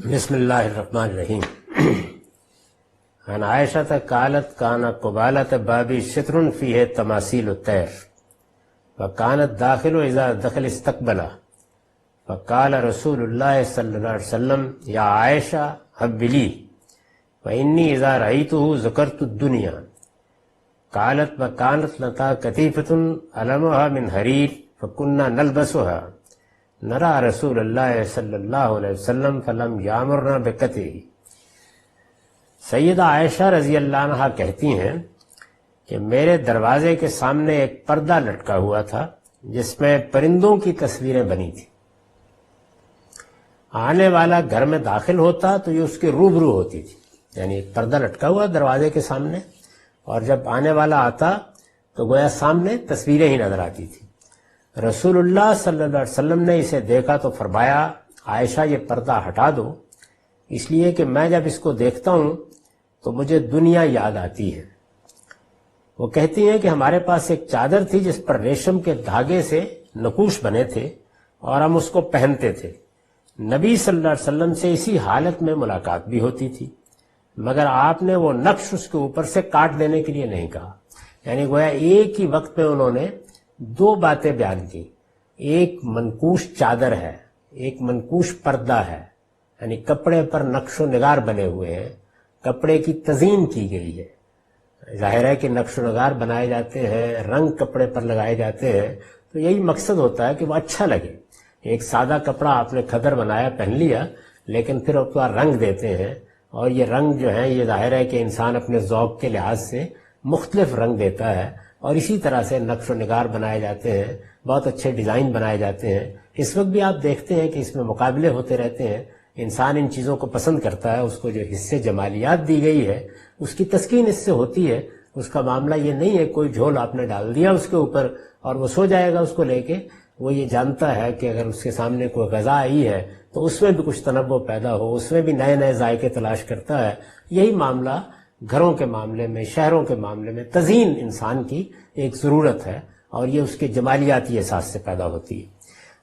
بسم اللہ الرحمن الرحیم. عن عائشة قالت كان قبالة بابي شطر فيه تماثيل الطير فكانت داخل إذا دخل استقبله فقال رسول الله صلى الله عليه وسلم يا عائشة هبلي فإني إذا رأيته ذكرت الدنيا. قالت وكانت لنا كتيفة ألمها من حرير فكنا نلبسها نرى رسول اللہ صلی اللہ علیہ وسلم فلم یامرنا بقطعہ. سیدہ عائشہ رضی اللہ عنہا کہتی ہیں کہ میرے دروازے کے سامنے ایک پردہ لٹکا ہوا تھا جس میں پرندوں کی تصویریں بنی تھی. آنے والا گھر میں داخل ہوتا تو یہ اس کے روبرو ہوتی تھی، یعنی ایک پردہ لٹکا ہوا دروازے کے سامنے، اور جب آنے والا آتا تو گویا سامنے تصویریں ہی نظر آتی تھی. رسول اللہ صلی اللہ علیہ وسلم نے اسے دیکھا تو فرمایا عائشہ یہ پردہ ہٹا دو، اس لیے کہ میں جب اس کو دیکھتا ہوں تو مجھے دنیا یاد آتی ہے. وہ کہتی ہیں کہ ہمارے پاس ایک چادر تھی جس پر ریشم کے دھاگے سے نقوش بنے تھے اور ہم اس کو پہنتے تھے. نبی صلی اللہ علیہ وسلم سے اسی حالت میں ملاقات بھی ہوتی تھی، مگر آپ نے وہ نقش اس کے اوپر سے کاٹ دینے کے لیے نہیں کہا. یعنی گویا ایک ہی وقت میں انہوں نے دو باتیں بیان کی. ایک منقوش چادر ہے، ایک منقوش پردہ ہے، یعنی کپڑے پر نقش و نگار بنے ہوئے ہیں، کپڑے کی تزئین کی گئی ہے. ظاہر ہے کہ نقش و نگار بنائے جاتے ہیں، رنگ کپڑے پر لگائے جاتے ہیں، تو یہی مقصد ہوتا ہے کہ وہ اچھا لگے. ایک سادہ کپڑا آپ نے کھدر بنایا پہن لیا، لیکن پھر اس کا رنگ دیتے ہیں، اور یہ رنگ جو ہے یہ ظاہر ہے کہ انسان اپنے ذوق کے لحاظ سے مختلف رنگ دیتا ہے. اور اسی طرح سے نقش و نگار بنائے جاتے ہیں، بہت اچھے ڈیزائن بنائے جاتے ہیں. اس وقت بھی آپ دیکھتے ہیں کہ اس میں مقابلے ہوتے رہتے ہیں. انسان ان چیزوں کو پسند کرتا ہے، اس کو جو حصے جمالیات دی گئی ہے اس کی تسکین اس سے ہوتی ہے. اس کا معاملہ یہ نہیں ہے کوئی جھول آپ نے ڈال دیا اس کے اوپر اور وہ سو جائے گا اس کو لے کے. وہ یہ جانتا ہے کہ اگر اس کے سامنے کوئی غذا آئی ہے تو اس میں بھی کچھ تنوع پیدا ہو، اس میں بھی نئے نئے ذائقے تلاش کرتا ہے. یہی معاملہ گھروں کے معاملے میں، شہروں کے معاملے میں تزئین انسان کی ایک ضرورت ہے، اور یہ اس کے جمالیاتی احساس سے پیدا ہوتی ہے.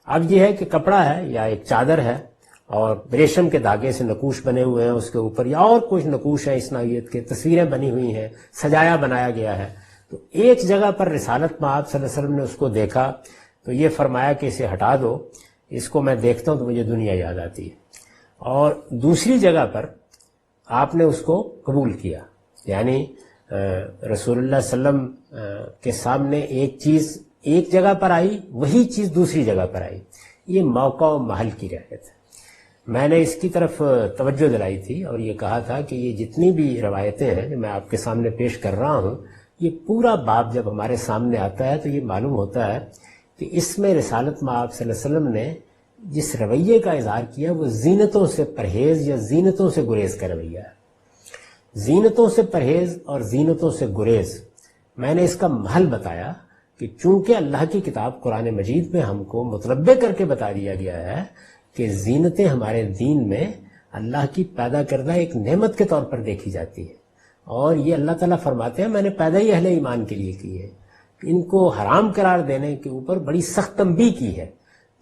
اب یہ ہے کہ کپڑا ہے یا ایک چادر ہے اور ریشم کے دھاگے سے نقوش بنے ہوئے ہیں اس کے اوپر، یا اور کچھ نقوش ہیں اس نوعیت کے، تصویریں بنی ہوئی ہیں، سجایا بنایا گیا ہے. تو ایک جگہ پر رسالت میں آپ صلی اللہ علیہ وسلم نے اس کو دیکھا تو یہ فرمایا کہ اسے ہٹا دو، اس کو میں دیکھتا ہوں تو مجھے دنیا یاد آتی ہے. اور دوسری جگہ پر آپ نے اس کو قبول کیا، یعنی رسول اللہ صلی اللہ علیہ وسلم کے سامنے ایک چیز ایک جگہ پر آئی، وہی چیز دوسری جگہ پر آئی. یہ موقع و محل کی رعایت ہے. میں نے اس کی طرف توجہ دلائی تھی اور یہ کہا تھا کہ یہ جتنی بھی روایتیں ہیں جو میں آپ کے سامنے پیش کر رہا ہوں، یہ پورا باب جب ہمارے سامنے آتا ہے تو یہ معلوم ہوتا ہے کہ اس میں رسالت میں آپ صلی اللہ علیہ وسلم نے جس رویے کا اظہار کیا وہ زینتوں سے پرہیز یا زینتوں سے گریز کا رویہ ہے. زینتوں سے پرہیز اور زینتوں سے گریز. میں نے اس کا محل بتایا کہ چونکہ اللہ کی کتاب قرآن مجید میں ہم کو متنبع کر کے بتا دیا گیا ہے کہ زینتیں ہمارے دین میں اللہ کی پیدا کردہ ایک نعمت کے طور پر دیکھی جاتی ہے، اور یہ اللہ تعالیٰ فرماتے ہیں میں نے پیدا ہی اہل ایمان کے لیے کی ہے. ان کو حرام قرار دینے کے اوپر بڑی سخت تنبیہ کی ہے.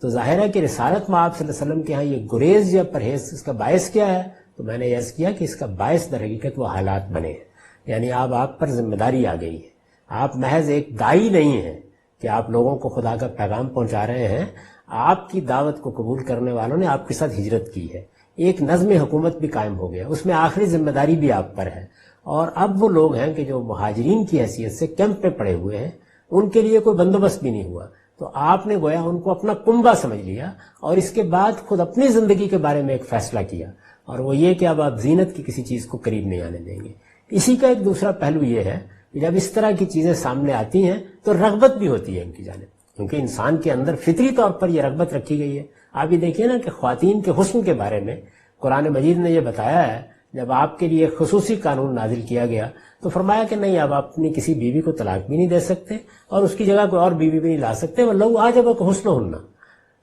تو ظاہر ہے کہ رسالت میں آپ صلی اللہ علیہ وسلم کے ہاں یہ گریز یا پرہیز اس کا باعث کیا ہے؟ تو میں نے عرض کیا کہ اس کا باعث در حقیقت وہ حالات بنے ہیں. یعنی آپ پر ذمہ داری آ گئی ہے. آپ محض ایک داعی نہیں ہیں کہ آپ لوگوں کو خدا کا پیغام پہنچا رہے ہیں. آپ کی دعوت کو قبول کرنے والوں نے آپ کے ساتھ ہجرت کی ہے، ایک نظم حکومت بھی قائم ہو گیا، اس میں آخری ذمہ داری بھی آپ پر ہے. اور اب وہ لوگ ہیں کہ جو مہاجرین کی حیثیت سے کیمپ میں پڑے ہوئے ہیں، ان کے لیے کوئی بندوبست بھی نہیں ہوا. تو آپ نے گویا ان کو اپنا کنبہ سمجھ لیا اور اس کے بعد خود اپنی زندگی کے بارے میں ایک فیصلہ کیا، اور وہ یہ کہ اب آپ زینت کی کسی چیز کو قریب نہیں آنے دیں گے. اسی کا ایک دوسرا پہلو یہ ہے کہ جب اس طرح کی چیزیں سامنے آتی ہیں تو رغبت بھی ہوتی ہے ان کی جانب، کیونکہ انسان کے اندر فطری طور پر یہ رغبت رکھی گئی ہے. آپ یہ دیکھیے نا کہ خواتین کے حسن کے بارے میں قرآن مجید نے یہ بتایا ہے. جب آپ کے لیے خصوصی قانون نازل کیا گیا تو فرمایا کہ نہیں، اب آپ اپنی کسی بیوی کو طلاق بھی نہیں دے سکتے اور اس کی جگہ کوئی اور بیوی بھی نہیں لا سکتے. واللہ اعجب حسن ہننا،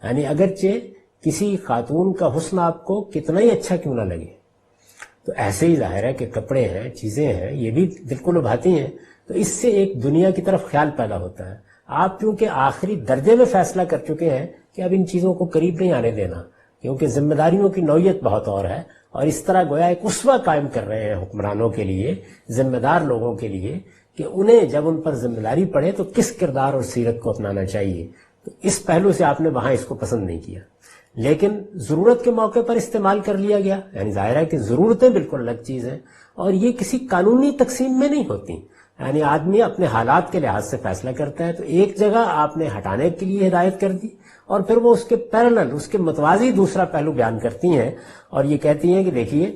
یعنی اگرچہ کسی خاتون کا حسن آپ کو کتنا ہی اچھا کیوں نہ لگے. تو ایسے ہی ظاہر ہے کہ کپڑے ہیں، چیزیں ہیں، یہ بھی دل کو لبھاتی ہیں. تو اس سے ایک دنیا کی طرف خیال پیدا ہوتا ہے. آپ کیونکہ آخری درجے میں فیصلہ کر چکے ہیں کہ اب ان چیزوں کو قریب نہیں آنے دینا، کیونکہ ذمہ داریوں کی نوعیت بہت اور ہے، اور اس طرح گویا ایک اسوہ قائم کر رہے ہیں حکمرانوں کے لیے، ذمہ دار لوگوں کے لیے، کہ انہیں جب ان پر ذمہ داری پڑے تو کس کردار اور سیرت کو اپنانا چاہیے۔ تو اس پہلو سے آپ نے وہاں اس کو پسند نہیں کیا، لیکن ضرورت کے موقع پر استعمال کر لیا گیا، یعنی ظاہر ہے کہ ضرورتیں بالکل الگ چیز ہیں، اور یہ کسی قانونی تقسیم میں نہیں ہوتی، یعنی آدمی اپنے حالات کے لحاظ سے فیصلہ کرتا ہے۔ تو ایک جگہ آپ نے ہٹانے کے لیے ہدایت کر دی، اور پھر وہ اس کے پیرلل، اس کے متوازی دوسرا پہلو بیان کرتی ہیں، اور یہ کہتی ہیں کہ دیکھیے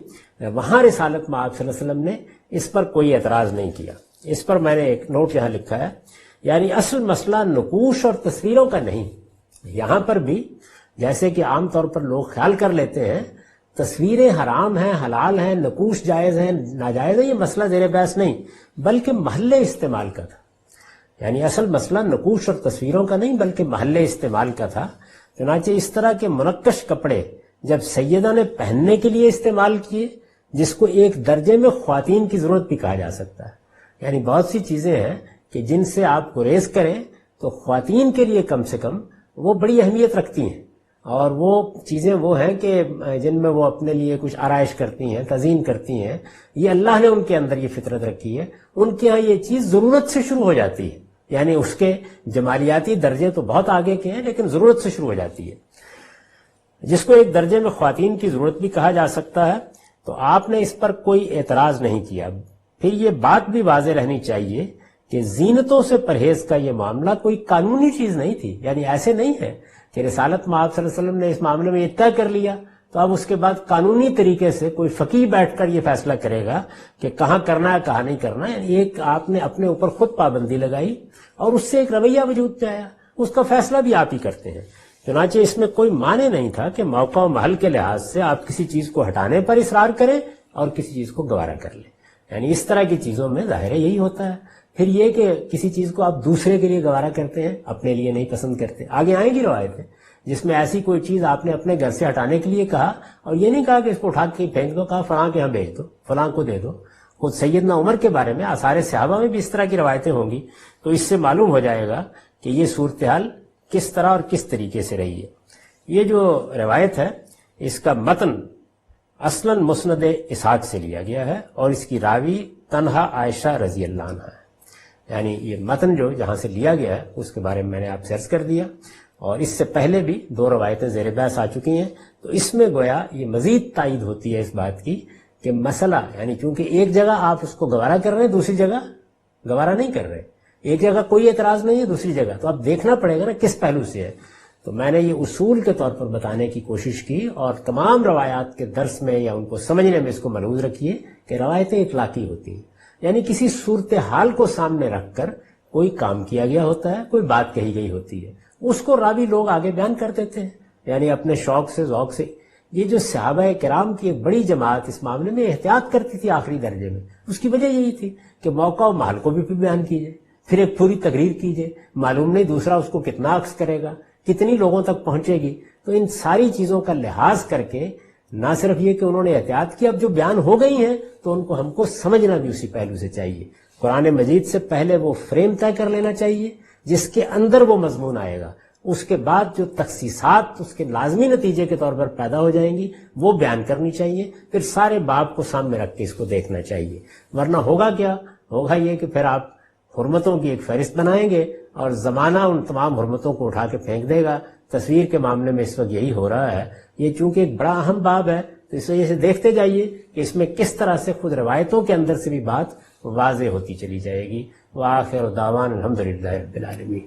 وہاں رسالت میں آپ صلی اللہ علیہ وسلم نے اس پر کوئی اعتراض نہیں کیا۔ اس پر میں نے ایک نوٹ یہاں لکھا ہے، یعنی اصل مسئلہ نقوش اور تصویروں کا نہیں۔ یہاں پر بھی جیسے کہ عام طور پر لوگ خیال کر لیتے ہیں تصویریں حرام ہیں، حلال ہیں، نقوش جائز ہیں، ناجائز ہیں، یہ مسئلہ زیر بحث نہیں، بلکہ محل استعمال کا تھا۔ یعنی اصل مسئلہ نقوش اور تصویروں کا نہیں بلکہ محل استعمال کا تھا۔ چنانچہ اس طرح کے منقش کپڑے جب سیدہ نے پہننے کے لیے استعمال کیے، جس کو ایک درجے میں خواتین کی ضرورت بھی کہا جا سکتا ہے، یعنی بہت سی چیزیں ہیں کہ جن سے آپ گریز کریں تو خواتین کے لیے کم سے کم وہ بڑی اہمیت رکھتی ہیں، اور وہ چیزیں وہ ہیں کہ جن میں وہ اپنے لیے کچھ آرائش کرتی ہیں، تزئین کرتی ہیں، یہ اللہ نے ان کے اندر یہ فطرت رکھی ہے۔ ان کے ہاں یہ چیز ضرورت سے شروع ہو جاتی ہے، یعنی اس کے جمالیاتی درجے تو بہت آگے کے ہیں لیکن ضرورت سے شروع ہو جاتی ہے، جس کو ایک درجے میں خواتین کی ضرورت بھی کہا جا سکتا ہے۔ تو آپ نے اس پر کوئی اعتراض نہیں کیا۔ پھر یہ بات بھی واضح رہنی چاہیے کہ زینتوں سے پرہیز کا یہ معاملہ کوئی قانونی چیز نہیں تھی، یعنی ایسے نہیں ہے کہ رسالت میں آپ صلی اللہ علیہ وسلم نے اس معاملے میں یہ طے کر لیا تو اب اس کے بعد قانونی طریقے سے کوئی فقیہ بیٹھ کر یہ فیصلہ کرے گا کہ کہاں کرنا ہے کہاں نہیں کرنا ہے۔ یعنی ایک آپ نے اپنے اوپر خود پابندی لگائی اور اس سے ایک رویہ وجود میں آیا، اس کا فیصلہ بھی آپ ہی کرتے ہیں۔ چنانچہ اس میں کوئی معنی نہیں تھا کہ موقع و محل کے لحاظ سے آپ کسی چیز کو ہٹانے پر اصرار کریں اور کسی چیز کو گوارا کر لیں، یعنی اس طرح کی چیزوں میں ظاہر ہے یہی ہوتا ہے۔ پھر یہ کہ کسی چیز کو آپ دوسرے کے لیے گوارا کرتے ہیں، اپنے لیے نہیں پسند کرتے۔ آگے آئیں گی روایتیں جس میں ایسی کوئی چیز آپ نے اپنے گھر سے ہٹانے کے لیے کہا اور یہ نہیں کہا کہ اس کو اٹھا کے پھینک دو، کہا فلاں کے یہاں بھیج دو، فلاں کو دے دو۔ خود سیدنا عمر کے بارے میں آثار صحابہ میں بھی اس طرح کی روایتیں ہوں گی، تو اس سے معلوم ہو جائے گا کہ یہ صورتحال کس طرح اور کس طریقے سے رہی ہے۔ یہ جو روایت ہے اس کا متن اصلاً مسند اسحاق سے لیا گیا ہے، اور اس کی راوی تنہا عائشہ رضی اللہ عنہ ہے۔ یعنی یہ متن جو جہاں سے لیا گیا ہے اس کے بارے میں میں نے آپ سے عرض کر دیا، اور اس سے پہلے بھی 2 روایتیں زیر بحث آ چکی ہیں، تو اس میں گویا یہ مزید تائید ہوتی ہے اس بات کی کہ مسئلہ، یعنی چونکہ ایک جگہ آپ اس کو گوارا کر رہے ہیں، دوسری جگہ گوارا نہیں کر رہے، ایک جگہ کوئی اعتراض نہیں ہے، دوسری جگہ تو اب دیکھنا پڑے گا نا کس پہلو سے ہے۔ تو میں نے یہ اصول کے طور پر بتانے کی کوشش کی، اور تمام روایات کے درس میں یا ان کو سمجھنے میں اس کو ملحوظ رکھیے کہ روایتیں اطلاقی ہوتی ہیں، یعنی کسی صورتحال کو سامنے رکھ کر کوئی کام کیا گیا ہوتا ہے، کوئی بات کہی گئی ہوتی ہے، اس کو راوی لوگ آگے بیان کر دیتے ہیں، یعنی اپنے شوق سے ذوق سے۔ یہ جو صحابہ کرام کی ایک بڑی جماعت اس معاملے میں احتیاط کرتی تھی آخری درجے میں، اس کی وجہ یہی تھی کہ موقع و محل کو بھی بیان کیجئے، پھر ایک پوری تقریر کیجئے، معلوم نہیں دوسرا اس کو کتنا عکس کرے گا، کتنی لوگوں تک پہنچے گی۔ تو ان ساری چیزوں کا لحاظ کر کے نہ صرف یہ کہ انہوں نے احتیاط کی، اب جو بیان ہو گئی ہیں تو ان کو ہم کو سمجھنا بھی اسی پہلو سے چاہیے۔ قرآن مجید سے پہلے وہ فریم طے کر لینا چاہیے جس کے اندر وہ مضمون آئے گا، اس کے بعد جو تخصیصات اس کے لازمی نتیجے کے طور پر پیدا ہو جائیں گی وہ بیان کرنی چاہیے، پھر سارے باب کو سامنے رکھ کے اس کو دیکھنا چاہیے۔ ورنہ ہوگا کیا؟ ہوگا یہ کہ پھر آپ حرمتوں کی ایک فہرست بنائیں گے اور زمانہ ان تمام حرمتوں کو اٹھا کے پھینک دے گا۔ تصویر کے معاملے میں اس وقت یہی ہو رہا ہے۔ یہ چونکہ ایک بڑا اہم باب ہے تو اس وجہ سے دیکھتے جائیے کہ اس میں کس طرح سے خود روایتوں کے اندر سے بھی بات واضح ہوتی چلی جائے گی۔ وآخر دعوانا الحمدللہ رب العالمین۔